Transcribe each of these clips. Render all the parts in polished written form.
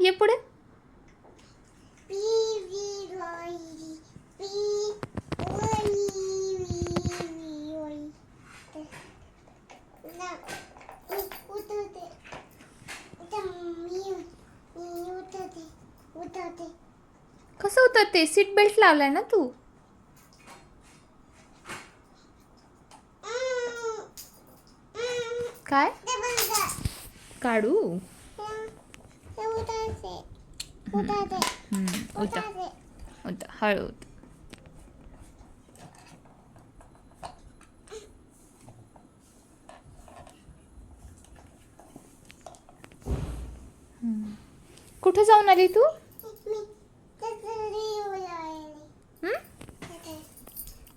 ये पुढे. कसं उतरते? सीट बेल्ट लावलाय ना तू? काय काढू? उतर उतर हळू उतर. कुठे जाऊन आली तू?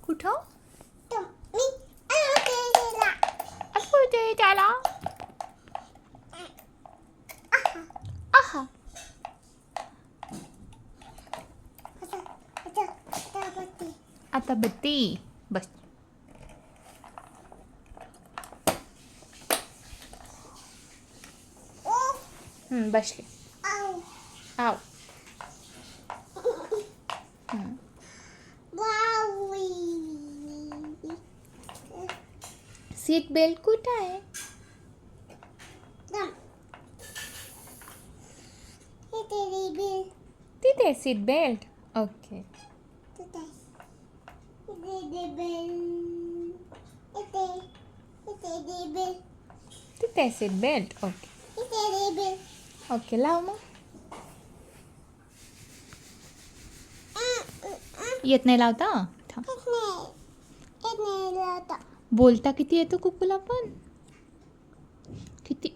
कुठं? त्याला आहा. आता बत्ती बस. बसले. आव. सीट बेल्ट कुठं आहे? तिथे सीट बेल्ट. ओके. तिथे सीट बेल्ट. ओके. ओके लाव मग. येत नाही लावता? बोलता किती येतो कुकूला पण? किती?